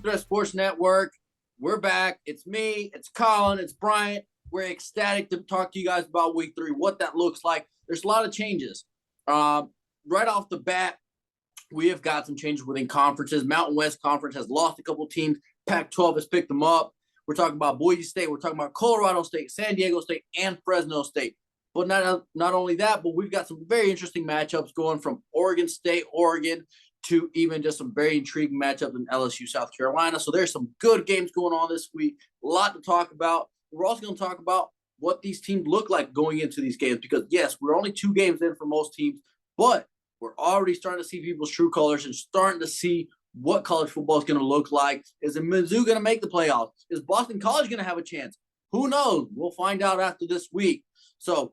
Threat Sports Network. We're back. It's me, it's Colin, it's Bryant. We're ecstatic to talk to you guys about week 3, what that looks like. There's a lot of changes. Right off the bat, we have got some changes within conferences. Mountain West Conference has lost a couple teams. Pac-12 has picked them up. We're talking about Boise State. We're talking about Colorado State, San Diego State, and Fresno State. But not only that, but we've got some very interesting matchups going from Oregon State, Oregon, to even just some very intriguing matchups in LSU, South Carolina. So there's some good games going on this week. A lot to talk about. We're also going to talk about what these teams look like going into these games because, yes, we're only 2 games in for most teams, but we're already starting to see people's true colors and starting to see what college football is going to look like. Is Mizzou going to make the playoffs? Is Boston College going to have a chance? Who knows? We'll find out after this week. So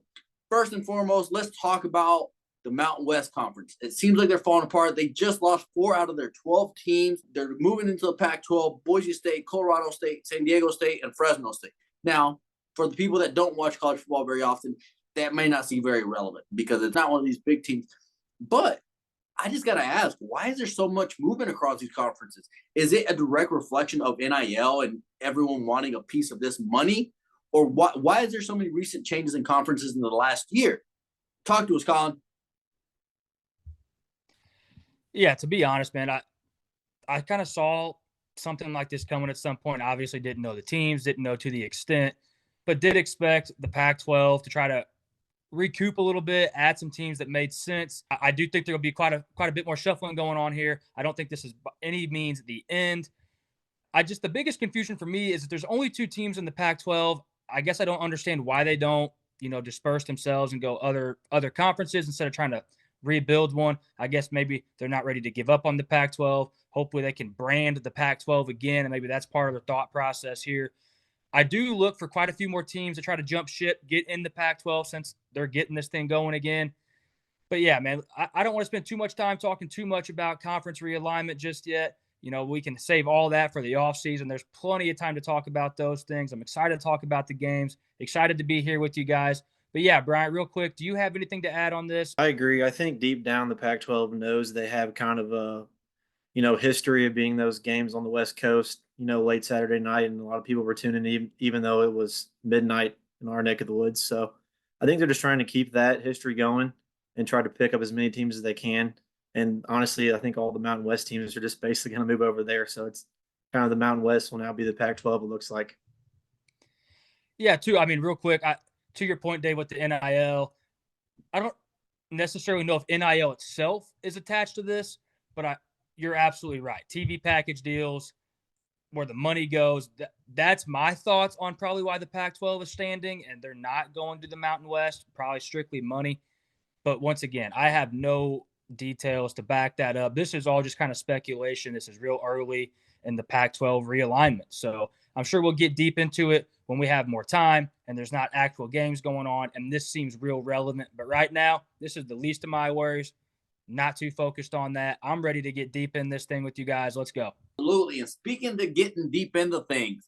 first and foremost, let's talk about the Mountain West Conference. It seems like they're falling apart. They just lost 4 out of their 12 teams. They're moving into the Pac-12, Boise State, Colorado State, San Diego State, and Fresno State. Now, for the people that don't watch college football very often, that may not seem very relevant because it's not one of these big teams. But I just got to ask, why is there so much movement across these conferences? Is it a direct reflection of NIL and everyone wanting a piece of this money? Or why is there so many recent changes in conferences in the last year? Talk to us, Colin. Yeah, to be honest, man, I kind of saw something like this coming at some point. Obviously didn't know the teams, didn't know to the extent, but did expect the Pac-12 to try to recoup a little bit, add some teams that made sense. I do think there will be quite a bit more shuffling going on here. I don't think this is by any means the end. The biggest confusion for me is that there's only 2 teams in the Pac-12. I guess I don't understand why they don't, disperse themselves and go other conferences instead of trying to rebuild one. I guess maybe they're not ready to give up on the Pac-12. Hopefully they can brand the Pac-12 again, and maybe that's part of their thought process here. I do look for quite a few more teams to try to jump ship, get in the Pac-12 since they're getting this thing going again. But yeah, man, I don't want to spend too much time talking too much about conference realignment just yet. We can save all that for the offseason. There's plenty of time to talk about those things. I'm excited to talk about the games, excited to be here with you guys. But yeah, Brian, real quick, do you have anything to add on this? I agree. I think deep down the Pac-12 knows they have kind of a, history of being those games on the West Coast, late Saturday night, and a lot of people were tuning in, even though it was midnight in our neck of the woods. So I think they're just trying to keep that history going and try to pick up as many teams as they can. And honestly, I think all the Mountain West teams are just basically going to move over there. So it's kind of the Mountain West will now be the Pac-12, it looks like. Yeah, real quick, to your point, Dave, with the NIL, I don't necessarily know if NIL itself is attached to this, but you're absolutely right. TV package deals, where the money goes, that's my thoughts on probably why the Pac-12 is standing, and they're not going to the Mountain West, probably strictly money. But once again, I have no details to back that up. This is all just kind of speculation. This is real early in the Pac-12 realignment. So I'm sure we'll get deep into it when we have more time and there's not actual games going on, and this seems real relevant. But right now, this is the least of my worries. Not too focused on that. I'm ready to get deep in this thing with you guys. Let's go. Absolutely. And speaking to getting deep into things,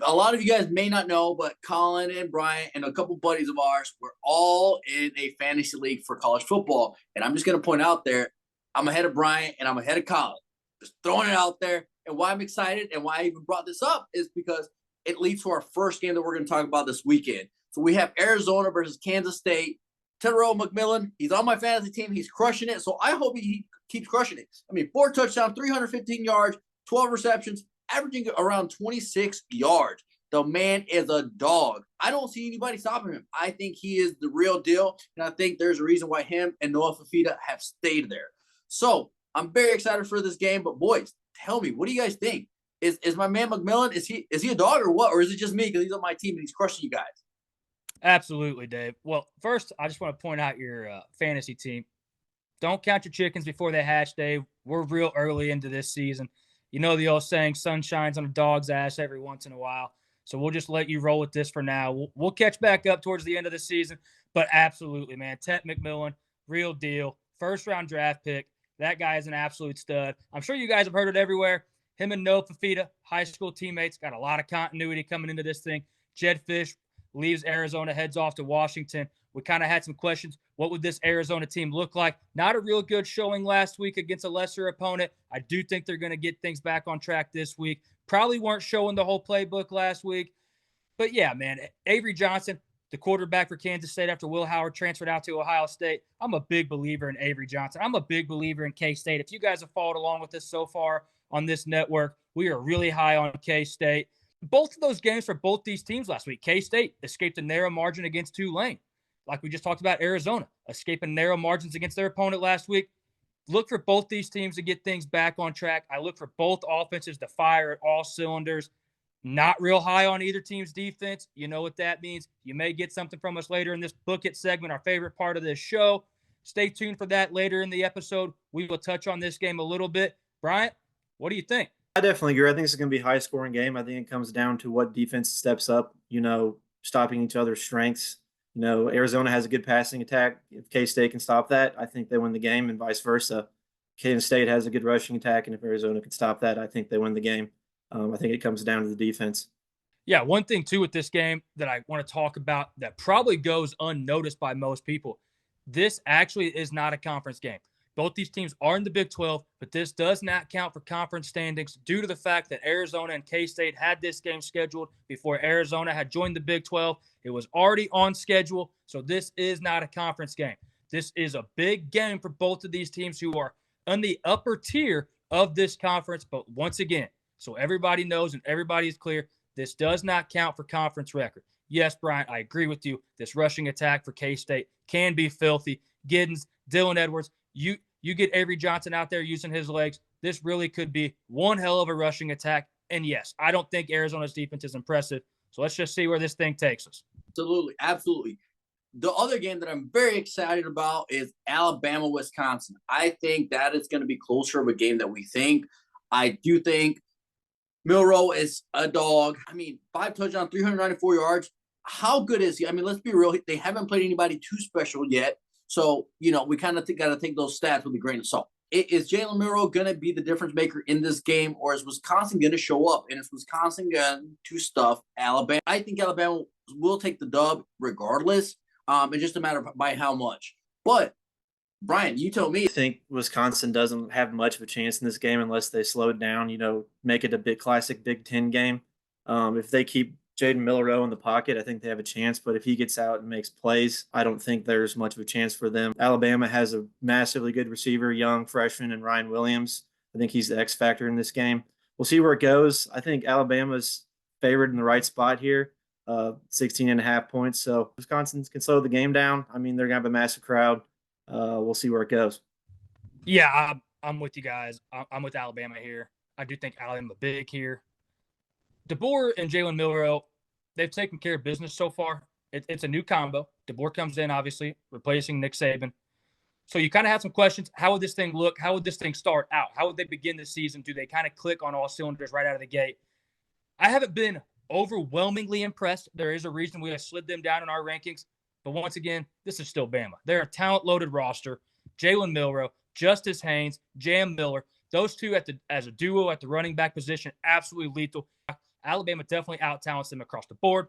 a lot of you guys may not know, but Colin and Brian and a couple buddies of ours were all in a fantasy league for college football. And I'm just going to point out there, I'm ahead of Brian and I'm ahead of Colin. Just throwing it out there. And why I'm excited and why I even brought this up is because it leads to our first game that we're going to talk about this weekend. So we have Arizona versus Kansas State. Tedero McMillan, he's on my fantasy team. He's crushing it. So I hope he keeps crushing it. 4 touchdowns, 315 yards, 12 receptions, averaging around 26 yards. The man is a dog. I don't see anybody stopping him. I think he is the real deal, and I think there's a reason why him and Noah Fafita have stayed there. So I'm very excited for this game. But boys, tell me, what do you guys think? Is my man McMillan, is he a dog or what? Or is it just me because he's on my team and he's crushing you guys? Absolutely, Dave. Well, first, I just want to point out your fantasy team. Don't count your chickens before they hatch, Dave. We're real early into this season. You know the old saying, sun shines on a dog's ass every once in a while. So we'll just let you roll with this for now. We'll catch back up towards the end of the season. But absolutely, man, Tet McMillan, real deal. First-round draft pick. That guy is an absolute stud. I'm sure you guys have heard it everywhere. Him and Noah Fafita, high school teammates, got a lot of continuity coming into this thing. Jed Fish leaves Arizona, heads off to Washington We kind of had some questions. What would this Arizona team look like? Not a real good showing last week against a lesser opponent. I do think they're going to get things back on track this week. Probably weren't showing the whole playbook last week. But yeah, man, Avery Johnson, the quarterback for Kansas State after Will Howard transferred out to Ohio State. I'm a big believer in Avery Johnson. I'm a big believer in K-State. If you guys have followed along with us so far on this network, we are really high on K-State. Both of those games for both these teams last week, K-State escaped a narrow margin against Tulane. Like we just talked about, Arizona escaping narrow margins against their opponent last week. Look for both these teams to get things back on track. I look for both offenses to fire at all cylinders. Not real high on either team's defense. You know what that means. You may get something from us later in this Book It segment, our favorite part of this show. Stay tuned for that later in the episode. We will touch on this game a little bit. Bryant, what do you think? I definitely agree. I think it's going to be a high scoring game. I think it comes down to what defense steps up, stopping each other's strengths. Arizona has a good passing attack. If K-State can stop that, I think they win the game, and vice versa. Kansas State has a good rushing attack, and if Arizona can stop that, I think they win the game. I think it comes down to the defense. Yeah, one thing, too, with this game that I want to talk about that probably goes unnoticed by most people, this actually is not a conference game. Both these teams are in the Big 12, but this does not count for conference standings due to the fact that Arizona and K-State had this game scheduled before Arizona had joined the Big 12. It was already on schedule, so this is not a conference game. This is a big game for both of these teams who are on the upper tier of this conference. But once again, so everybody knows and everybody is clear, this does not count for conference record. Yes, Brian, I agree with you. This rushing attack for K-State can be filthy. Giddens, Dylan Edwards, you get Avery Johnson out there using his legs. This really could be one hell of a rushing attack. And yes, I don't think Arizona's defense is impressive. So let's just see where this thing takes us. Absolutely. Absolutely. The other game that I'm very excited about is Alabama, Wisconsin. I think that is going to be closer of a game than we think. I do think Milroe is a dog. 5 touchdowns, 394 yards. How good is he? Let's be real. They haven't played anybody too special yet. So, we kind of got to take those stats with a grain of salt. Is Jalen Milroe going to be the difference maker in this game, or is Wisconsin going to show up? And is Wisconsin going to stuff Alabama? I think Alabama will take the dub regardless. It's just a matter of by how much. But, Brian, you tell me. I think Wisconsin doesn't have much of a chance in this game unless they slow it down, make it a big classic Big Ten game. If they keep Jaden Milroe in the pocket, I think they have a chance. But if he gets out and makes plays, I don't think there's much of a chance for them. Alabama has a massively good receiver, young freshman, and Ryan Williams. I think he's the X factor in this game. We'll see where it goes. I think Alabama's favored in the right spot here, 16.5 points. So Wisconsin can slow the game down. They're going to have a massive crowd. We'll see where it goes. Yeah, I'm with you guys. I'm with Alabama here. I do think Alabama big here. DeBoer and Jalen Milroe, they've taken care of business so far. It's a new combo. DeBoer comes in, obviously, replacing Nick Saban. So you kind of have some questions. How would this thing look? How would this thing start out? How would they begin the season? Do they kind of click on all cylinders right out of the gate? I haven't been overwhelmingly impressed. There is a reason we have slid them down in our rankings. But once again, this is still Bama. They're a talent-loaded roster. Jalen Milroe, Justice Haynes, Jam Miller, those two as a duo at the running back position, absolutely lethal. Alabama definitely out-talents them across the board.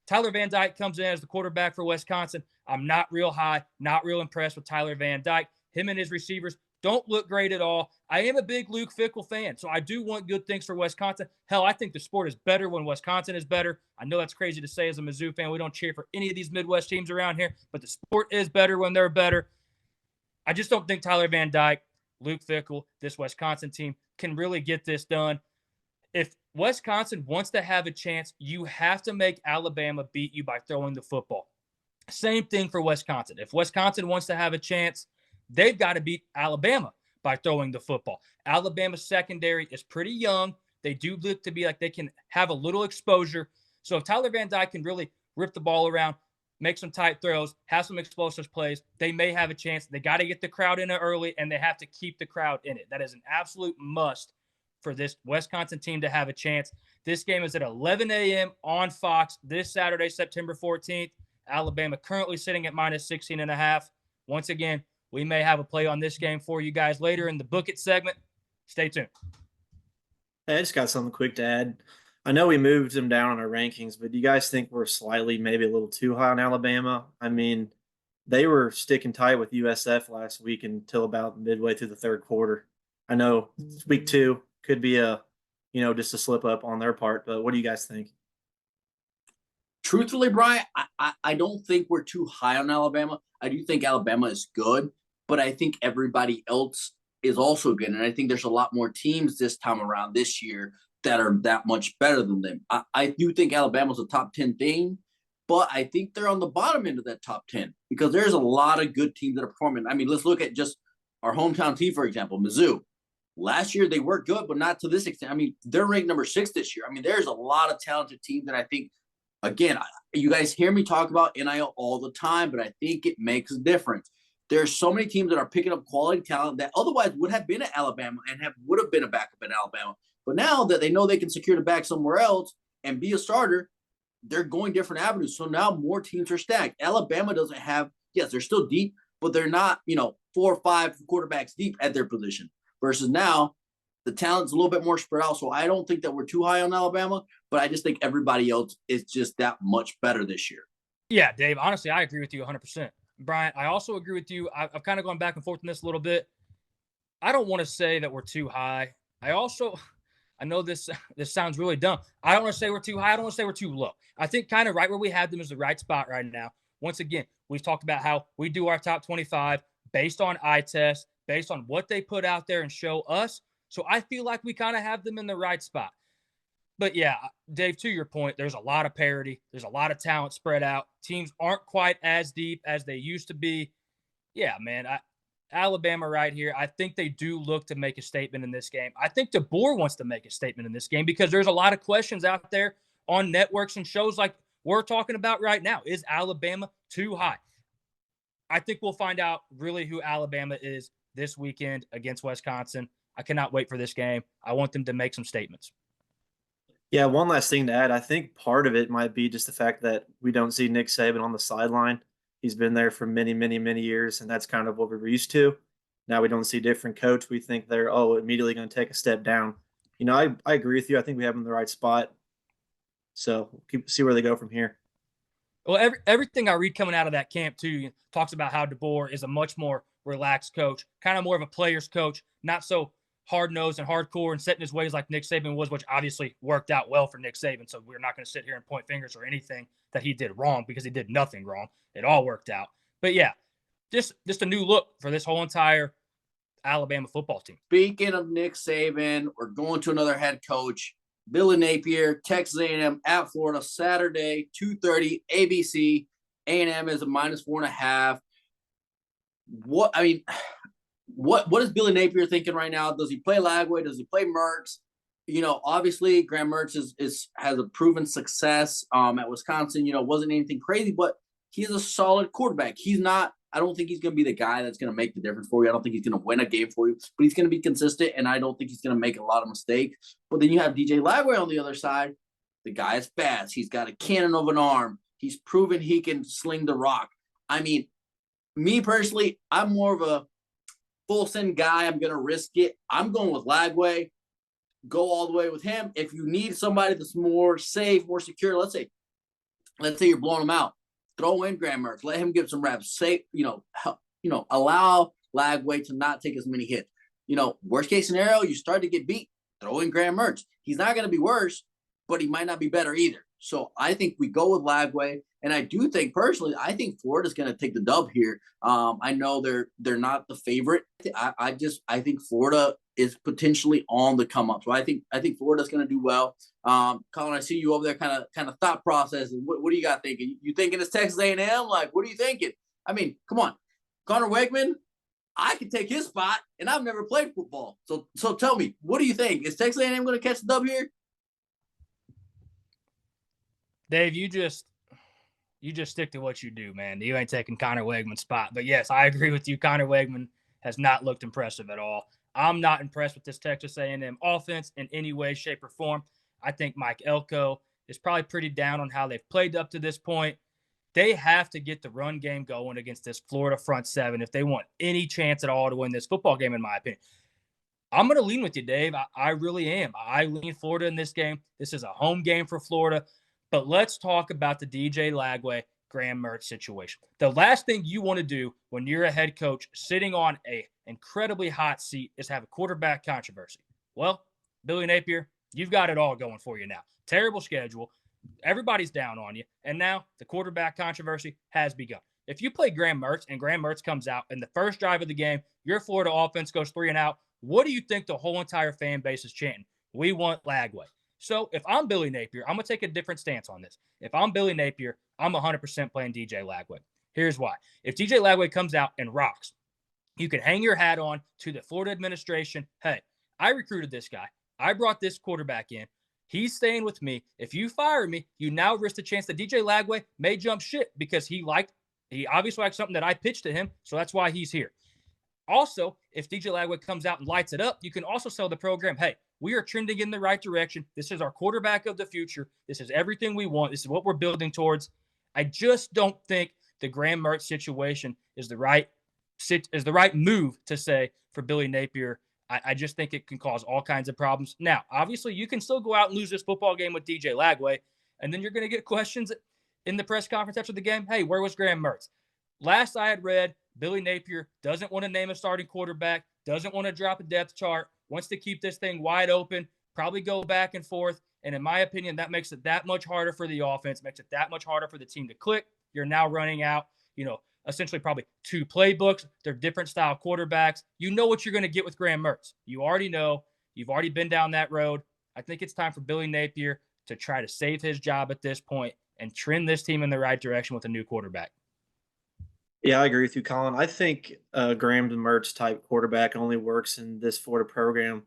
Tyler Van Dyke comes in as the quarterback for Wisconsin. I'm not real high, not real impressed with Tyler Van Dyke. Him and his receivers don't look great at all. I am a big Luke Fickell fan, so I do want good things for Wisconsin. Hell, I think the sport is better when Wisconsin is better. I know that's crazy to say as a Mizzou fan. We don't cheer for any of these Midwest teams around here, but the sport is better when they're better. I just don't think Tyler Van Dyke, Luke Fickell, this Wisconsin team can really get this done. If Wisconsin wants to have a chance, you have to make Alabama beat you by throwing the football. Same thing for Wisconsin. If Wisconsin wants to have a chance, they've got to beat Alabama by throwing the football. Alabama's secondary is pretty young. They do look to be like they can have a little exposure. So if Tyler Van Dyke can really rip the ball around, make some tight throws, have some explosive plays, they may have a chance. They got to get the crowd in it early, and they have to keep the crowd in it. That is an absolute must for this Wisconsin team to have a chance. This game is at 11 a.m. on Fox this Saturday, September 14th. Alabama currently sitting at minus 16.5. Once again, we may have a play on this game for you guys later in the Book It segment. Stay tuned. Hey, I just got something quick to add. I know we moved them down on our rankings, but do you guys think we're slightly, maybe a little too high on Alabama? they were sticking tight with USF last week until about midway through the third quarter. I know week 2 could be just a slip up on their part, but what do you guys think? Truthfully, Brian, I don't think we're too high on Alabama. I do think Alabama is good, but I think everybody else is also good. And I think there's a lot more teams this time around this year that are that much better than them. I do think Alabama's a top 10 thing, but I think they're on the bottom end of that top 10 because there's a lot of good teams that are performing. I mean, let's look at just our hometown team, for example, Mizzou. Last year they were good, but not to this extent. I mean, they're ranked number 6 this year. I mean, there's a lot of talented teams that I think, again, you guys hear me talk about NIL all the time, but I think it makes a difference. There's so many teams that are picking up quality talent that otherwise would have been at Alabama and would have been a backup in Alabama. But now that they know they can secure the bag somewhere else and be a starter, they're going different avenues. So now more teams are stacked. Alabama doesn't have, yes, they're still deep, but they're not, 4 or 5 quarterbacks deep at their position. Versus now, the talent's a little bit more spread out. So I don't think that we're too high on Alabama, but I just think everybody else is just that much better this year. Yeah, Dave, honestly, I agree with you 100%. Brian, I also agree with you. I've kind of gone back and forth on this a little bit. I don't want to say that we're too high. I know this sounds really dumb. I don't want to say we're too high. I don't want to say we're too low. I think kind of right where we have them is the right spot right now. Once again, we've talked about how we do our top 25 based on eye test, based on what they put out there and show us. So I feel like we kind of have them in the right spot. But yeah, Dave, to your point, there's a lot of parity. There's a lot of talent spread out. Teams aren't quite as deep as they used to be. Yeah, man, Alabama right here. I think they do look to make a statement in this game. I think DeBoer wants to make a statement in this game because there's a lot of questions out there on networks and shows like we're talking about right now. Is Alabama too high? I think we'll find out really who Alabama is this weekend against Wisconsin. I cannot wait for this game. I want them to make some statements. Yeah, one last thing to add. I think part of it might be just the fact that we don't see Nick Saban on the sideline. He's been there for many, many, many years, and that's kind of what we're used to. Now we don't see different coach. We think they're immediately going to take a step down. I agree with you. I think we have them in the right spot. So see where they go from here. Well, everything I read coming out of that camp too talks about how DeBoer is a much more relaxed coach, kind of more of a player's coach, not so hard-nosed and hardcore and set in his ways like Nick Saban was, which obviously worked out well for Nick Saban. So we're not going to sit here and point fingers or anything that he did wrong because he did nothing wrong. It all worked out. But yeah, just a new look for this whole entire Alabama football team. Speaking of Nick Saban, we're going to another head coach, Billy Napier, Texas A&M at Florida, Saturday, 2:30, ABC. A&M is a -4.5. What is Billy Napier thinking right now? Does he play Lagway? Does he play Mertz? Obviously Graham Mertz has a proven success at Wisconsin. Wasn't anything crazy, but he's a solid quarterback. He's not. I don't think he's going to be the guy that's going to make the difference for you. I don't think he's going to win a game for you, but he's going to be consistent, and I don't think he's going to make a lot of mistakes. But then you have DJ Lagway on the other side. The guy is fast. He's got a cannon of an arm. He's proven he can sling the rock. I mean, me personally, I'm more of a full send guy. I'm going to risk it. I'm going with Lagway. Go all the way with him. If you need somebody that's more safe, more secure, let's say you're blowing him out. Throw in Graham Mertz. Let him get some reps. Say, allow Lagway to not take as many hits. Worst case scenario, you start to get beat. Throw in Graham Mertz. He's not going to be worse, but he might not be better either. So I think we go with Lagway, and I do think personally, I think Florida's going to take the dub here. I know they're not the favorite. I think Florida is potentially on the come up. So I think Florida's going to do well. Colin, I see you over there, kind of thought process. What do you got thinking? You thinking it's Texas A&M? Like, what are you thinking? I mean, come on, Connor Wegman. I can take his spot, and I've never played football. So tell me, what do you think? Is Texas A&M going to catch the dub here? Dave, you just stick to what you do, man. You ain't taking Connor Wegman's spot. But yes, I agree with you. Connor Wegman has not looked impressive at all. I'm not impressed with this Texas A&M offense in any way, shape, or form. I think Mike Elko is probably pretty down on how they've played up to this point. They have to get the run game going against this Florida front seven if they want any chance at all to win this football game, in my opinion. I'm going to lean with you, Dave. I really am. I lean Florida in this game. This is a home game for Florida. But let's talk about the DJ Lagway Graham Mertz situation. The last thing you want to do when you're a head coach sitting on a incredibly hot seat is have a quarterback controversy. Well, Billy Napier, you've got it all going for you now. Terrible schedule. Everybody's down on you. And now the quarterback controversy has begun. If you play Graham Mertz and Graham Mertz comes out in the first drive of the game, your Florida offense goes 3 and out, what do you think the whole entire fan base is chanting? We want Lagway. So if I'm Billy Napier, I'm going to take a different stance on this. If I'm Billy Napier, I'm 100% playing DJ Lagway. Here's why. If DJ Lagway comes out and rocks, you can hang your hat on to the Florida administration. Hey, I recruited this guy. I brought this quarterback in. He's staying with me. If you fire me, you now risk the chance that DJ Lagway may jump ship because he obviously liked something that I pitched to him, so that's why he's here. Also, if DJ Lagway comes out and lights it up, you can also sell the program, hey, we are trending in the right direction. This is our quarterback of the future. This is everything we want. This is what we're building towards. I just don't think the Graham Mertz situation is the right move to say for Billy Napier. I just think it can cause all kinds of problems. Now, obviously, you can still go out and lose this football game with DJ Lagway, and then you're going to get questions in the press conference after the game. Hey, where was Graham Mertz? Last I had read, Billy Napier doesn't want to name a starting quarterback, doesn't want to drop a depth chart, wants to keep this thing wide open, probably go back and forth. And in my opinion, that makes it that much harder for the offense, makes it that much harder for the team to click. You're now running out, essentially probably 2 playbooks. They're different style quarterbacks. You know what you're going to get with Graham Mertz. You already know. You've already been down that road. I think it's time for Billy Napier to try to save his job at this point and trend this team in the right direction with a new quarterback. Yeah, I agree with you, Colin. I think Graham Mertz type quarterback only works in this Florida program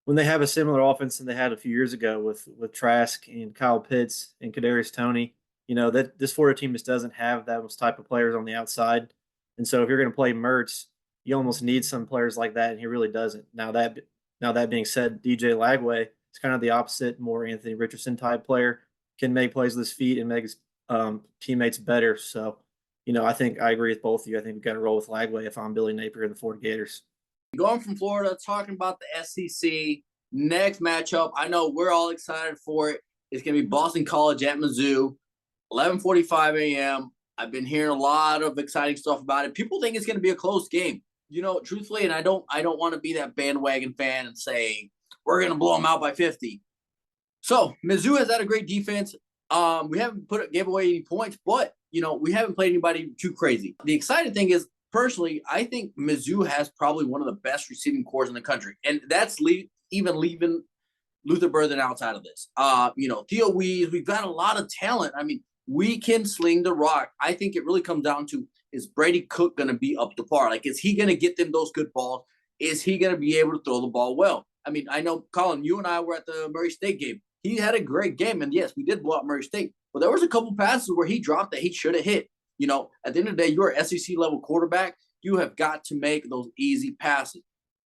when they have a similar offense than they had a few years ago with Trask and Kyle Pitts and Kadarius Toney. That this Florida team just doesn't have those type of players on the outside. And so if you're going to play Mertz, you almost need some players like that, and he really doesn't. Now that being said, DJ Lagway is kind of the opposite, more Anthony Richardson type player, can make plays with his feet and make his teammates better. So, I think I agree with both of you. I think we've got to roll with Lagway if I'm Billy Napier and the Florida Gators. Going from Florida, talking about the SEC, next matchup, I know we're all excited for it. It's going to be Boston College at Mizzou, 11:45 a.m. I've been hearing a lot of exciting stuff about it. People think it's going to be a close game. Truthfully, and I don't want to be that bandwagon fan and say we're going to blow them out by 50. So Mizzou has had a great defense. We haven't gave away any points, but we haven't played anybody too crazy. The exciting thing is, personally, I think Mizzou has probably one of the best receiving corps in the country, and that's even leaving Luther Burden outside of this. Theo Wees, we've got a lot of talent. I mean, we can sling the rock. I think it really comes down to, is Brady Cook going to be up to par? Like, is he going to get them those good balls? Is he going to be able to throw the ball well? I mean, I know, Colin, you and I were at the Murray State game. He had a great game, and yes, we did blow out Murray State, but there was a couple passes where he dropped that he should have hit. At the end of the day, you're an SEC level quarterback. You have got to make those easy passes.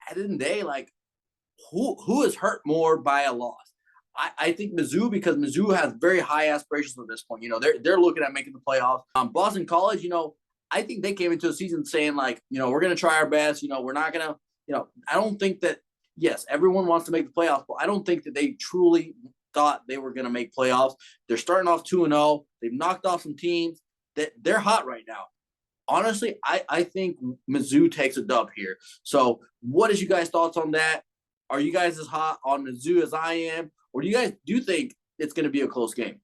At the end of the day, like, who is hurt more by a loss? I think Mizzou, because Mizzou has very high aspirations at this point. They're looking at making the playoffs. Boston College, I think they came into the season saying, like, we're going to try our best. We're not going to, I don't think that, yes, everyone wants to make the playoffs, but I don't think that they truly thought they were going to make playoffs. They're starting off 2-0. They've knocked off some teams that they're hot right now. Honestly, I think Mizzou takes a dub here. So what is you guys' thoughts on that? Are you guys as hot on Mizzou as I am? Or do you guys think it's going to be a close game?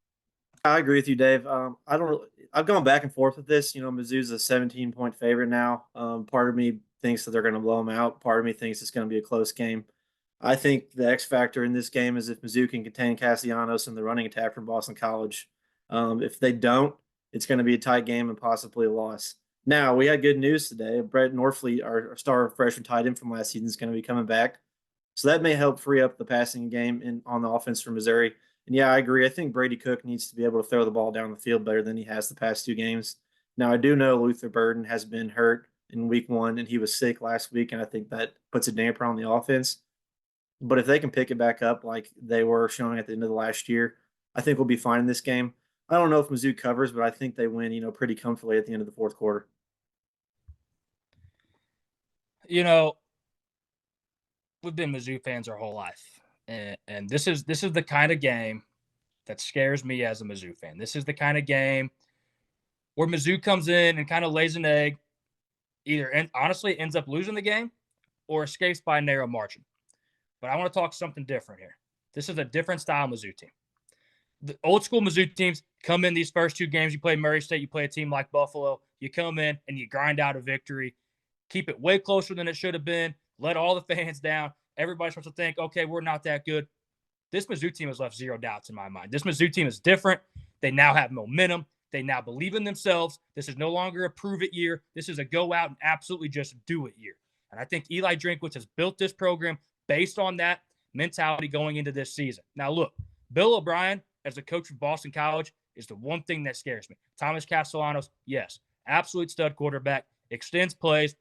I agree with you, Dave. I've gone back and forth with this. Mizzou's a 17-point favorite now. Part of me thinks that they're going to blow them out. Part of me thinks it's going to be a close game. I think the X factor in this game is if Mizzou can contain Castellanos and the running attack from Boston College. If they don't, it's going to be a tight game and possibly a loss. Now, we had good news today. Brett Norfleet, our star freshman tight end from last season, is going to be coming back. So that may help free up the passing game on the offense for Missouri. And yeah, I agree. I think Brady Cook needs to be able to throw the ball down the field better than he has the past 2 games. Now, I do know Luther Burden has been hurt in week 1, and he was sick last week, and I think that puts a damper on the offense. But if they can pick it back up like they were showing at the end of the last year, I think we'll be fine in this game. I don't know if Mizzou covers, but I think they win, pretty comfortably at the end of the 4th quarter. We've been Mizzou fans our whole life, and this is the kind of game that scares me as a Mizzou fan. This is the kind of game where Mizzou comes in and kind of lays an egg, either and honestly ends up losing the game or escapes by a narrow margin. But I want to talk something different here. This is a different style Mizzou team. The old school Mizzou teams come in these first two games. You play Murray State, you play a team like Buffalo. You come in and you grind out a victory, keep it way closer than it should have been, let all the fans down. Everybody starts to think, okay, we're not that good. This Mizzou team has left zero doubts in my mind. This Mizzou team is different. They now have momentum. They now believe in themselves. This is no longer a prove it year. This is a go out and absolutely just do it year. And I think Eli Drinkwitz has built this program based on that mentality going into this season. Now, look, Bill O'Brien, as a coach of Boston College, is the one thing that scares me. Thomas Castellanos, yes, absolute stud quarterback, extends plays.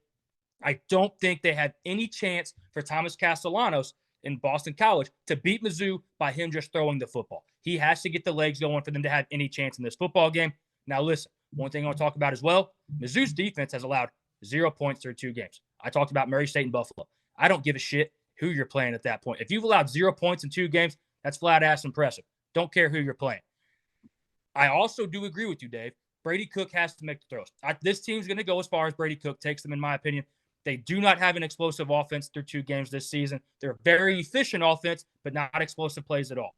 I don't think they have any chance for Thomas Castellanos in Boston College to beat Mizzou by him just throwing the football. He has to get the legs going for them to have any chance in this football game. Now, listen, one thing I want to talk about as well, Mizzou's defense has allowed 0 points through 2 games. I talked about Murray State and Buffalo. I don't give a shit who you're playing at that point. If you've allowed 0 points in 2 games, that's flat-ass impressive. Don't care who you're playing. I also do agree with you, Dave. Brady Cook has to make the throws. This team's going to go as far as Brady Cook takes them, in my opinion. They do not have an explosive offense through 2 games this season. They're a very efficient offense, but not explosive plays at all.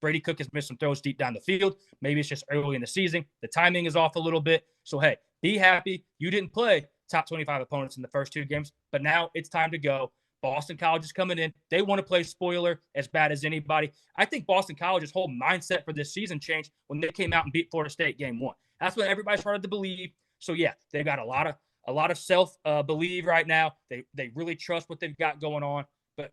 Brady Cook has missed some throws deep down the field. Maybe it's just early in the season. The timing is off a little bit. So, hey, be happy. You didn't play top 25 opponents in the first 2 games, but now it's time to go. Boston College is coming in. They want to play spoiler as bad as anybody. I think Boston College's whole mindset for this season changed when they came out and beat Florida State game 1. That's what everybody started to believe. So, yeah, they've got a lot of self-belief right now. They really trust what they've got going on. But,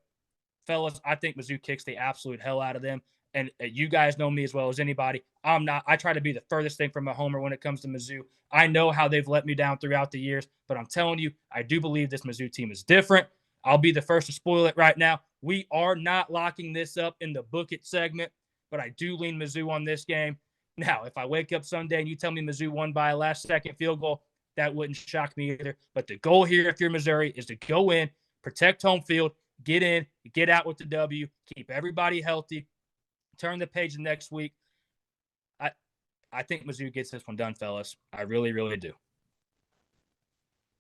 fellas, I think Mizzou kicks the absolute hell out of them. And you guys know me as well as anybody. I'm not. I try to be the furthest thing from a homer when it comes to Mizzou. I know how they've let me down throughout the years, but I'm telling you, I do believe this Mizzou team is different. I'll be the first to spoil it right now. We are not locking this up in the book it segment, but I do lean Mizzou on this game. Now, if I wake up Sunday and you tell me Mizzou won by a last-second field goal, that wouldn't shock me either. But the goal here, if you're Missouri, is to go in, protect home field, get in, get out with the W, keep everybody healthy, turn the page next week. I think Mizzou gets this one done, fellas. I really, really do.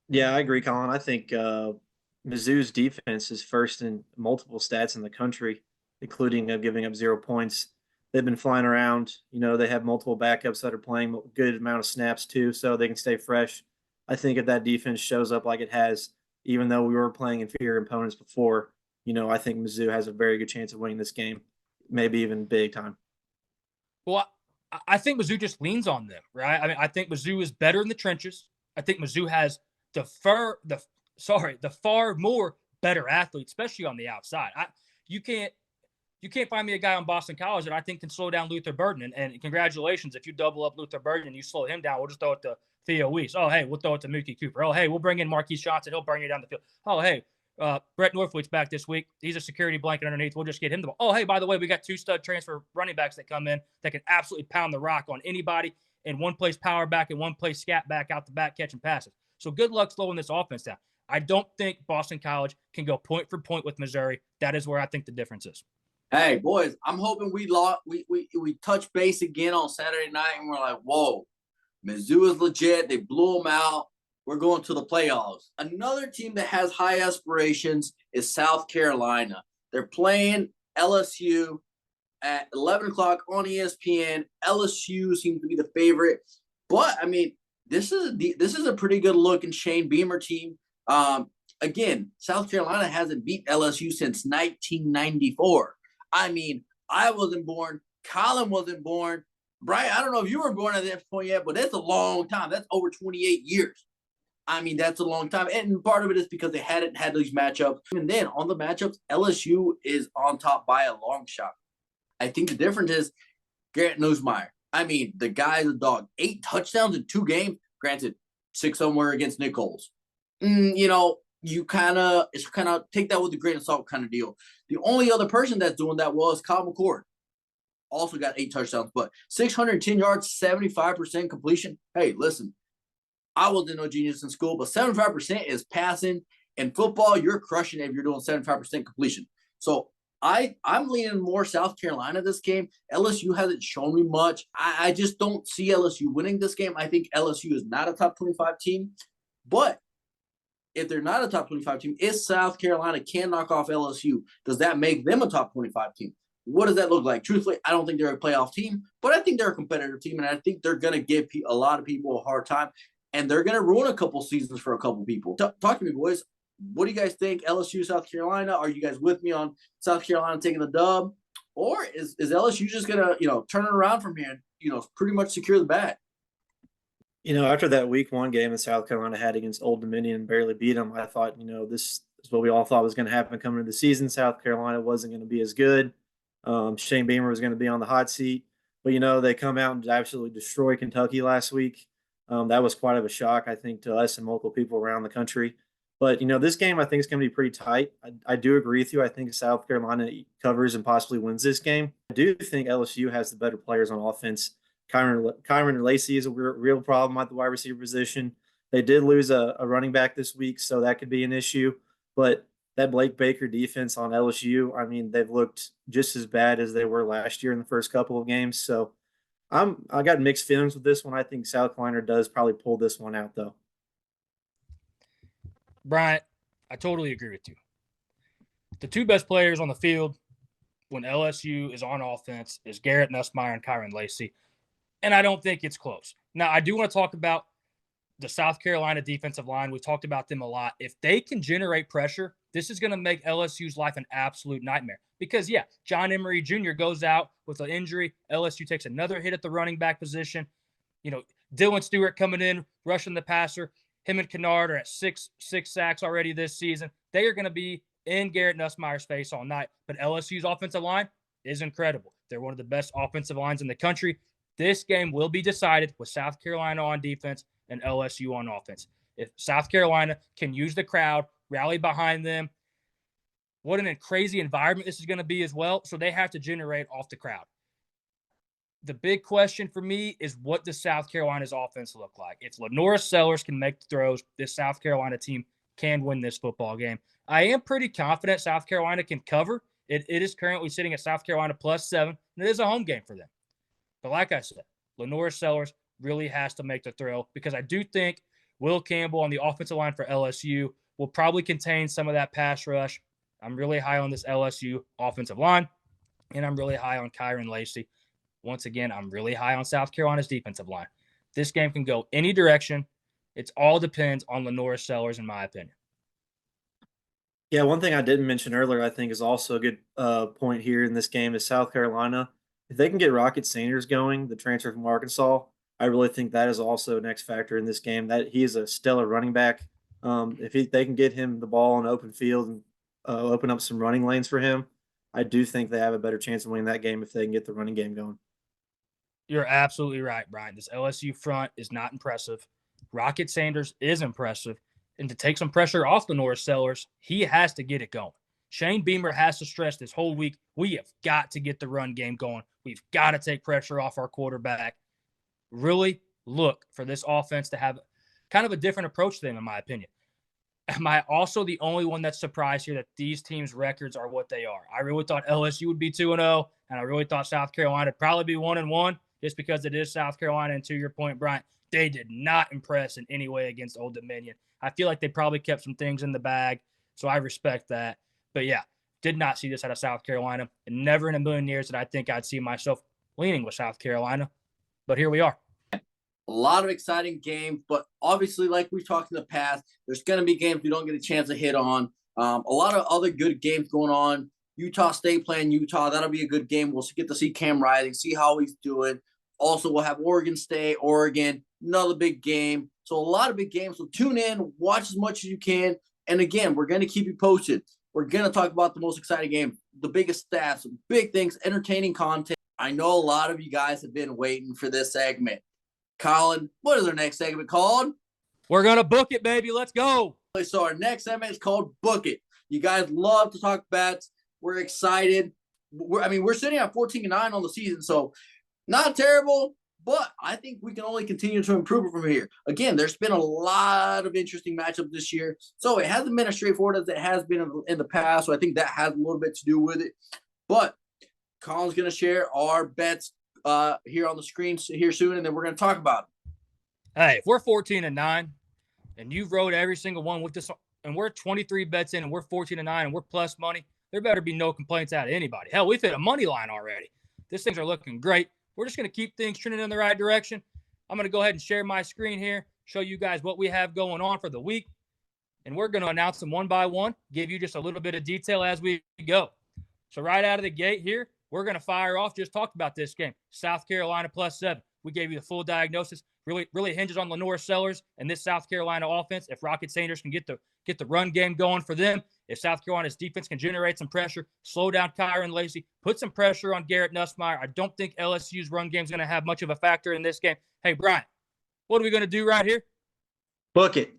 Yeah, I agree, Colin. I think Mizzou's defense is first in multiple stats in the country, including giving up 0 points. They've been flying around. You know, they have multiple backups that are playing a good amount of snaps too, so they can stay fresh. I think if that defense shows up like it has, even though we were playing inferior opponents before, you know, I think Mizzou has a very good chance of winning this game, maybe even big time. Well, I think Mizzou just leans on them, right? I mean, I think Mizzou is better in the trenches. I think Mizzou has the far more better athletes, especially on the outside. You can't find me a guy on Boston College that I think can slow down Luther Burden. And congratulations, if you double up Luther Burden and you slow him down, we'll just throw it to Theo Weiss. Oh, hey, we'll throw it to Mookie Cooper. Oh, hey, we'll bring in Marquise Johnson. He'll bring you down the field. Oh, hey, Brett Northwood's back this week. He's a security blanket underneath. We'll just get him the ball. Oh, hey, by the way, we got 2 stud transfer running backs that come in that can absolutely pound the rock on anybody. And one plays power back and one plays scat back out the back catching passes. So good luck slowing this offense down. I don't think Boston College can go point for point with Missouri. That is where I think the difference is. Hey, boys, I'm hoping we touch base again on Saturday night and we're like, whoa, Mizzou is legit. They blew them out. We're going to the playoffs. Another team that has high aspirations is South Carolina. They're playing LSU at 11 o'clock on ESPN. LSU seems to be the favorite. But, I mean, this is a pretty good looking Shane Beamer team. Again, South Carolina hasn't beat LSU since 1994. I mean, I wasn't born. Colin wasn't born. Brian, I don't know if you were born at that point yet, but that's a long time. That's over 28 years. I mean, that's a long time. And part of it is because they hadn't had these matchups. And then on the matchups, LSU is on top by a long shot. I think the difference is Garrett Nussmeier. I mean, the guy is a dog. 8 touchdowns in 2 games. Granted, 6 of them were against Nick Coles. You know, it's kind of take that with a grain of salt kind of deal. The only other person that's doing that was Kyle McCord. Also got 8 touchdowns, but 610 yards, 75% completion. Hey, listen, I wasn't no genius in school, but 75% is passing. In football, you're crushing it if you're doing 75% completion. So I'm leaning more South Carolina this game. LSU hasn't shown me much. I just don't see LSU winning this game. I think LSU is not a top 25 team, but if they're not a top 25 team, if South Carolina can knock off LSU, does that make them a top 25 team? What does that look like? Truthfully, I don't think they're a playoff team, but I think they're a competitive team, and I think they're going to give a lot of people a hard time, and they're going to ruin a couple seasons for a couple people. Talk to me, boys. What do you guys think? LSU, South Carolina? Are you guys with me on South Carolina taking the dub, or is LSU just going to turn it around from here and pretty much secure the bag? After that week 1 game that South Carolina had against Old Dominion and barely beat them, I thought, this is what we all thought was going to happen coming into the season. South Carolina wasn't going to be as good. Shane Beamer was going to be on the hot seat. But, they come out and absolutely destroy Kentucky last week. That was quite of a shock, I think, to us and multiple people around the country. But, this game I think is going to be pretty tight. I do agree with you. I think South Carolina covers and possibly wins this game. I do think LSU has the better players on offense. Kyron Lacey is a real problem at the wide receiver position. They did lose a running back this week, so that could be an issue. But that Blake Baker defense on LSU, I mean, they've looked just as bad as they were last year in the first couple of games. So I got mixed feelings with this one. I think South Carolina does probably pull this one out, though. Bryant, I totally agree with you. The two best players on the field when LSU is on offense is Garrett Nussmeier and Kyron Lacey. And I don't think it's close. Now, I do want to talk about the South Carolina defensive line. We talked about them a lot. If they can generate pressure, this is going to make LSU's life an absolute nightmare. Because, yeah, John Emery Jr. goes out with an injury. LSU takes another hit at the running back position. Dylan Stewart coming in, rushing the passer. Him and Kennard are at six sacks already this season. They are going to be in Garrett Nussmeier's face all night. But LSU's offensive line is incredible. They're one of the best offensive lines in the country. This game will be decided with South Carolina on defense and LSU on offense. If South Carolina can use the crowd, rally behind them, what a crazy environment this is going to be as well. So they have to generate off the crowd. The big question for me is, what does South Carolina's offense look like? If Lenora Sellers can make the throws, this South Carolina team can win this football game. I am pretty confident South Carolina can cover. It is currently sitting at South Carolina +7, and it is a home game for them. But like I said, Lenora Sellers really has to make the throw, because I do think Will Campbell on the offensive line for LSU will probably contain some of that pass rush. I'm really high on this LSU offensive line, and I'm really high on Kyron Lacey. Once again, I'm really high on South Carolina's defensive line. This game can go any direction. It all depends on Lenora Sellers, in my opinion. Yeah, one thing I didn't mention earlier, I think, is also a good point here in this game is South Carolina. If they can get Rocket Sanders going, the transfer from Arkansas, I really think that is also an X factor in this game. That he is a stellar running back. If they can get him the ball in open field and open up some running lanes for him, I do think they have a better chance of winning that game if they can get the running game going. You're absolutely right, Brian. This LSU front is not impressive. Rocket Sanders is impressive. And to take some pressure off the Lenora Sellers, he has to get it going. Shane Beamer has to stress this whole week, we have got to get the run game going. We've got to take pressure off our quarterback. Really look for this offense to have kind of a different approach to them, in my opinion. Am I also the only one that's surprised here that these teams' records are what they are? I really thought LSU would be 2-0, and I really thought South Carolina would probably be 1-1, just because it is South Carolina. And to your point, Bryant, they did not impress in any way against Old Dominion. I feel like they probably kept some things in the bag, so I respect that. But yeah, did not see this out of South Carolina, and never in a million years did I think I'd see myself leaning with South Carolina. But here we are. A lot of exciting games, but obviously, like we've talked in the past, there's going to be games we don't get a chance to hit on. A lot of other good games going on. Utah State playing Utah. That'll be a good game. We'll get to see Cam Rising, see how he's doing. Also, we'll have Oregon State, Oregon, another big game. So a lot of big games. So tune in, watch as much as you can. And again, we're going to keep you posted. We're going to talk about the most exciting game, the biggest stats, big things, entertaining content. I know a lot of you guys have been waiting for this segment. Colin, what is our next segment called? We're going to book it, baby. Let's go. So our next segment is called Book It. You guys love to talk bets. We're excited. We're sitting at 14-9 on the season, so not terrible, but I think we can only continue to improve it from here. Again, there's been a lot of interesting matchups this year, so it hasn't been as straightforward as it has been in the past. So I think that has a little bit to do with it. But Colin's going to share our bets here on the screen here soon, and then we're going to talk about it. Hey, if we're 14-9, and you've rode every single one with this, and we're 23 bets in, and we're 14-9, and we're plus money, there better be no complaints out of anybody. Hell, we've hit a money line already. These things are looking great. We're just going to keep things trending in the right direction. I'm going to go ahead and share my screen here, show you guys what we have going on for the week, and we're going to announce them one by one, give you just a little bit of detail as we go. So right out of the gate here, we're going to fire off. Just talked about this game. South Carolina +7. We gave you the full diagnosis. Really hinges on Lenore Sellers and this South Carolina offense. If Rocket Sanders can get the run game going for them, if South Carolina's defense can generate some pressure, slow down Kyron Lacey, put some pressure on Garrett Nussmeier, I don't think LSU's run game is going to have much of a factor in this game. Hey, Brian, what are we going to do right here? Book it.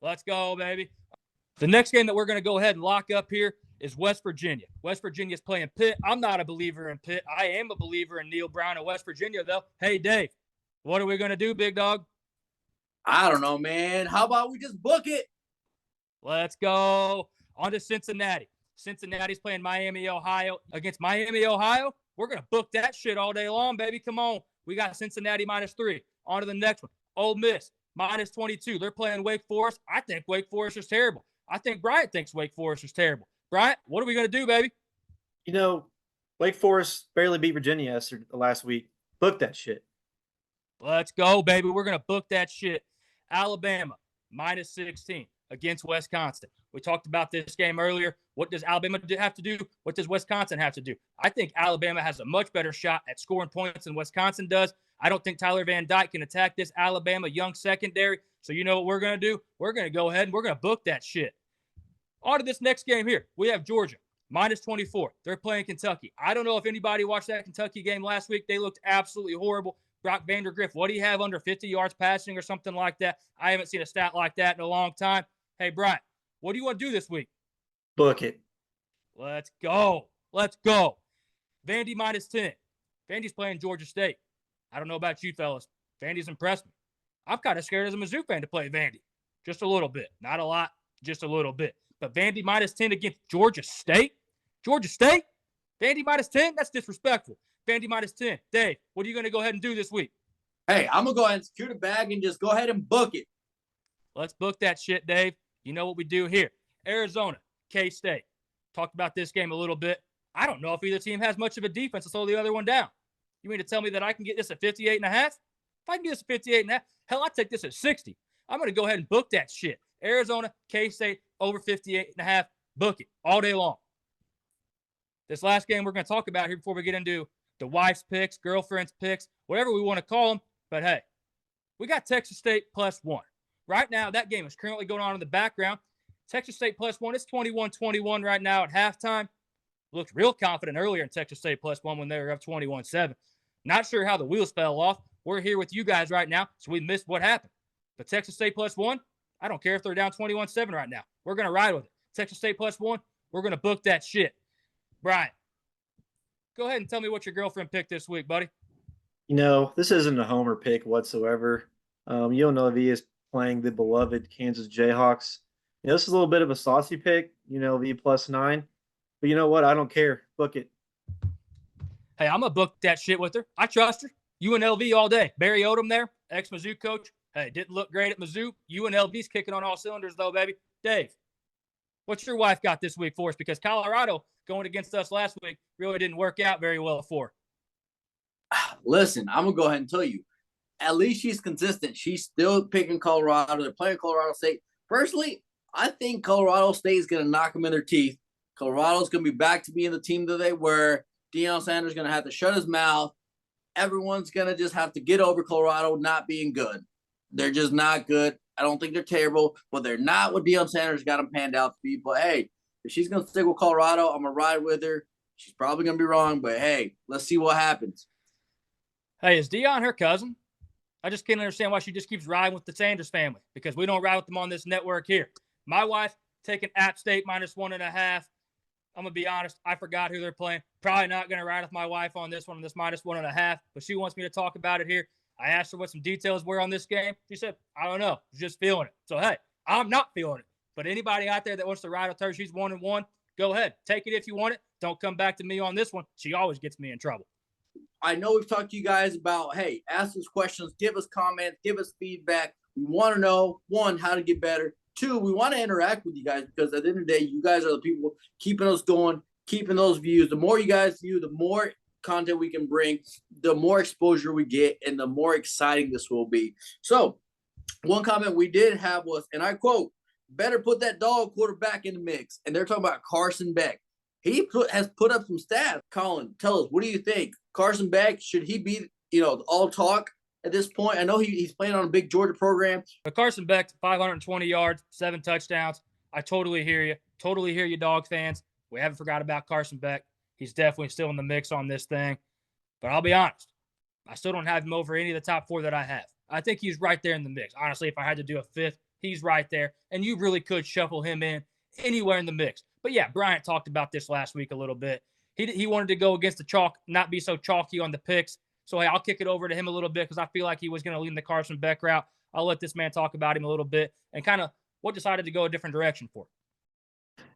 Let's go, baby. The next game that we're going to go ahead and lock up here is West Virginia. West Virginia's playing Pitt. I'm not a believer in Pitt. I am a believer in Neil Brown of West Virginia, though. Hey, Dave, what are we going to do, big dog? I don't know, man. How about we just book it? Let's go. On to Cincinnati. Cincinnati's playing Miami, Ohio. Against Miami, Ohio, we're going to book that shit all day long, baby. Come on. We got Cincinnati -3. On to the next one. Ole Miss, -22. They're playing Wake Forest. I think Wake Forest is terrible. I think Bryant thinks Wake Forest is terrible. Bryant, what are we going to do, baby? You know, Wake Forest barely beat Virginia last week. Book that shit. Let's go, baby. We're going to book that shit. Alabama, -16 against Wisconsin. We talked about this game earlier. What does Alabama have to do? What does Wisconsin have to do? I think Alabama has a much better shot at scoring points than Wisconsin does. I don't think Tyler Van Dyke can attack this Alabama young secondary. So you know what we're going to do? We're going to go ahead and we're going to book that shit. On to this next game here. We have Georgia, -24. They're playing Kentucky. I don't know if anybody watched that Kentucky game last week. They looked absolutely horrible. Brock Vandergriff, what do you have, under 50 yards passing or something like that? I haven't seen a stat like that in a long time. Hey, Brian, what do you want to do this week? Book it. Let's go. Let's go. Vandy -10. Vandy's playing Georgia State. I don't know about you fellas. Vandy's impressed me. I'm kind of scared as a Mizzou fan to play Vandy. Just a little bit. Not a lot, just a little bit. But Vandy -10 against Georgia State? Georgia State? Vandy -10? That's disrespectful. Vandy -10. Dave, what are you going to go ahead and do this week? Hey, I'm going to go ahead and secure the bag and just go ahead and book it. Let's book that shit, Dave. You know what we do here. Arizona, K-State. Talked about this game a little bit. I don't know if either team has much of a defense to slow the other one down. You mean to tell me that I can get this at 58.5? If I can get this at 58.5, hell, I'll take this at 60. I'm going to go ahead and book that shit. Arizona, K-State, over 58.5. Book it all day long. This last game we're going to talk about here before we get into the wife's picks, girlfriend's picks, whatever we want to call them. But, hey, we got Texas State +1. Right now, that game is currently going on in the background. Texas State +1. It's 21-21 right now at halftime. Looked real confident earlier in Texas State +1 when they were up 21-7. Not sure how the wheels fell off. We're here with you guys right now, so we missed what happened. But Texas State +1, I don't care if they're down 21-7 right now. We're going to ride with it. Texas State +1, we're going to book that shit. Brian, go ahead and tell me what your girlfriend picked this week, buddy. You know, this isn't a homer pick whatsoever. UNLV is playing the beloved Kansas Jayhawks. You know, this is a little bit of a saucy pick, UNLV +9. But you know what? I don't care. Book it. Hey, I'm going to book that shit with her. I trust her. UNLV all day. Barry Odom there, ex-Mizzou coach. Hey, didn't look great at Mizzou. UNLV's kicking on all cylinders, though, baby. Dave, what's your wife got this week for us? Because Colorado going against us last week really didn't work out very well for her. Listen, I'm going to go ahead and tell you. At least she's consistent. She's still picking Colorado. They're playing Colorado State. Personally, I think Colorado State is going to knock them in their teeth. Colorado's going to be back to being the team that they were. Deion Sanders is going to have to shut his mouth. Everyone's going to just have to get over Colorado not being good. They're just not good. I don't think they're terrible, but they're not what Deion Sanders got them panned out to be. But, hey, if she's going to stick with Colorado, I'm going to ride with her. She's probably going to be wrong, but, hey, let's see what happens. Hey, is Deion her cousin? I just can't understand why she just keeps riding with the Sanders family, because we don't ride with them on this network here. My wife taking App State -1.5. I'm going to be honest. I forgot who they're playing. Probably not going to ride with my wife on this one, this -1.5, but she wants me to talk about it here. I asked her what some details were on this game. She said, I don't know. Just feeling it. So, hey, I'm not feeling it. But anybody out there that wants to ride with her, she's 1-1. Go ahead. Take it if you want it. Don't come back to me on this one. She always gets me in trouble. I know we've talked to you guys about, hey, ask us questions, give us comments, give us feedback. We want to know, one, how to get better. Two, we want to interact with you guys because at the end of the day, you guys are the people keeping us going, keeping those views. The more you guys view, the more content we can bring, the more exposure we get, and the more exciting this will be. So one comment we did have was, and I quote, better put that dog quarterback in the mix. And they're talking about Carson Beck. He has put up some stats. Colin, tell us, what do you think? Carson Beck, should he be, all talk at this point? I know he's playing on a big Georgia program. But Carson Beck, 520 yards, 7 touchdowns. I totally hear you. Totally hear you, dog fans. We haven't forgot about Carson Beck. He's definitely still in the mix on this thing. But I'll be honest, I still don't have him over any of the top 4 that I have. I think he's right there in the mix. Honestly, if I had to do a 5th, he's right there. And you really could shuffle him in anywhere in the mix. But yeah, Bryant talked about this last week a little bit. He wanted to go against the chalk, not be so chalky on the picks. So, hey, I'll kick it over to him a little bit because I feel like he was going to lead the Carson Beck route. I'll let this man talk about him a little bit and kind of what decided to go a different direction for.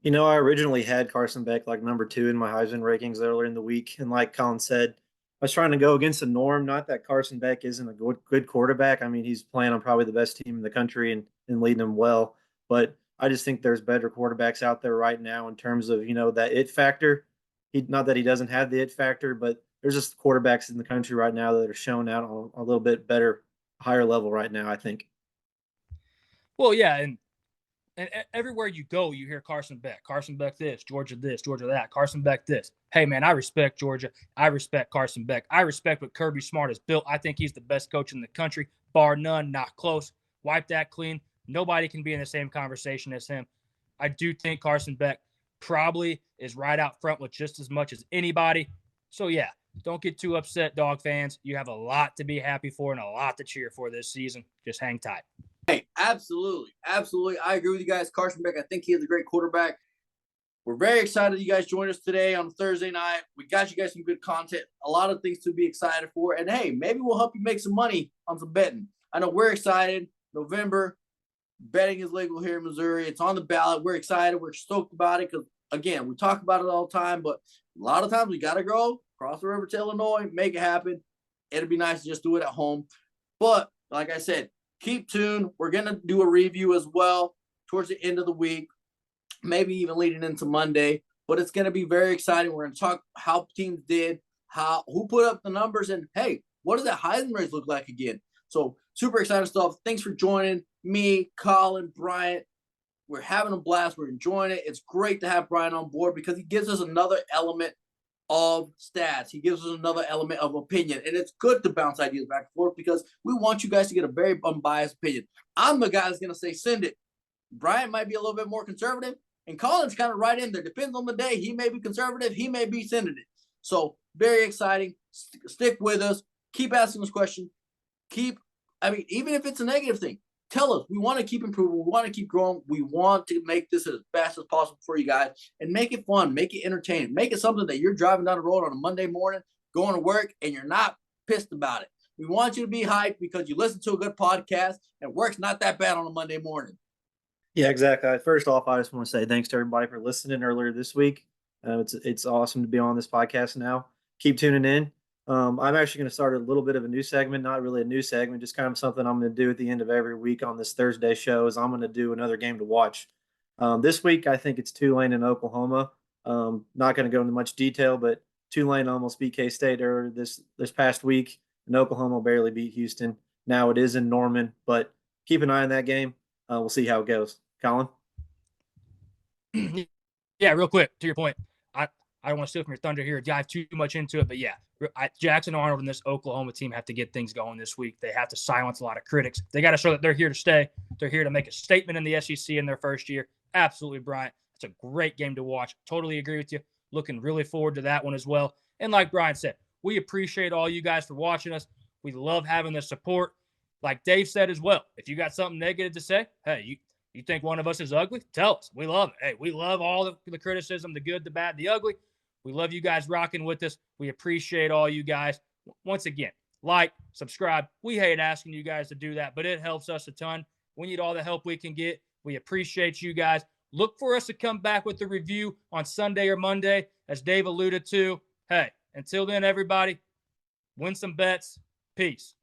I originally had Carson Beck like number 2 in my Heisman rankings earlier in the week. And like Colin said, I was trying to go against the norm. Not that Carson Beck isn't a good quarterback. I mean, he's playing on probably the best team in the country and leading them well. But I just think there's better quarterbacks out there right now in terms of, that it factor. Not that he doesn't have the it factor, but there's just quarterbacks in the country right now that are showing out on a little bit better, higher level right now, I think. Well, yeah, and everywhere you go, you hear Carson Beck. Carson Beck this, Georgia that. Carson Beck this. Hey, man, I respect Georgia. I respect Carson Beck. I respect what Kirby Smart has built. I think he's the best coach in the country, bar none, not close. Wipe that clean. Nobody can be in the same conversation as him. I do think Carson Beck probably is right out front with just as much as anybody. So, yeah, don't get too upset, dog fans. You have a lot to be happy for and a lot to cheer for this season. Just hang tight. Hey, absolutely. Absolutely. I agree with you guys. Carson Beck, I think he is a great quarterback. We're very excited you guys joined us today on Thursday night. We got you guys some good content, a lot of things to be excited for. And, hey, maybe we'll help you make some money on some betting. I know we're excited. November, betting is legal here in Missouri. It's on the ballot. We're excited. We're stoked about it because, again, we talk about it all the time, but a lot of times we got to go across the river to Illinois, make it happen. It'd be nice to just do it at home. But like I said, keep tuned. We're going to do a review as well towards the end of the week, maybe even leading into Monday. But it's going to be very exciting. We're going to talk how teams did, who put up the numbers, and, hey, what does that Heisman race look like again? So super exciting stuff. Thanks for joining me, Colin, Bryant. We're having a blast. We're enjoying it. It's great to have Brian on board because he gives us another element of stats. He gives us another element of opinion. And it's good to bounce ideas back and forth because we want you guys to get a very unbiased opinion. I'm the guy that's going to say send it. Brian might be a little bit more conservative, and Colin's kind of right in there. Depends on the day. He may be conservative. He may be sending it. So very exciting. Stick with us. Keep asking us questions. Even if it's a negative thing, tell us. We want to keep improving. We want to keep growing. We want to make this as fast as possible for you guys and make it fun, make it entertaining, make it something that you're driving down the road on a Monday morning, going to work, and you're not pissed about it. We want you to be hyped because you listen to a good podcast and work's not that bad on a Monday morning. Yeah, exactly. First off, I just want to say thanks to everybody for listening earlier this week. It's awesome to be on this podcast now. Keep tuning in. I'm actually going to start a little bit of a new segment, not really a new segment, just kind of something I'm going to do at the end of every week on this Thursday show is I'm going to do another game to watch. This week, I think it's Tulane and Oklahoma. Not going to go into much detail, but Tulane almost beat K-State this past week, and Oklahoma barely beat Houston. Now it is in Norman, but keep an eye on that game. We'll see how it goes. Colin? Yeah, real quick, to your point. I don't want to steal from your thunder here, dive too much into it, but yeah, Jackson Arnold and this Oklahoma team have to get things going this week. They have to silence a lot of critics. They got to show that they're here to stay. They're here to make a statement in the SEC in their first year. Absolutely, Bryant. It's a great game to watch. Totally agree with you. Looking really forward to that one as well. And like Brian said, we appreciate all you guys for watching us. We love having the support. Like Dave said as well, if you got something negative to say, hey, You think one of us is ugly? Tell us. We love it. Hey, we love all the criticism, the good, the bad, the ugly. We love you guys rocking with us. We appreciate all you guys. Once again, like, subscribe. We hate asking you guys to do that, but it helps us a ton. We need all the help we can get. We appreciate you guys. Look for us to come back with the review on Sunday or Monday, as Dave alluded to. Hey, until then, everybody, win some bets. Peace.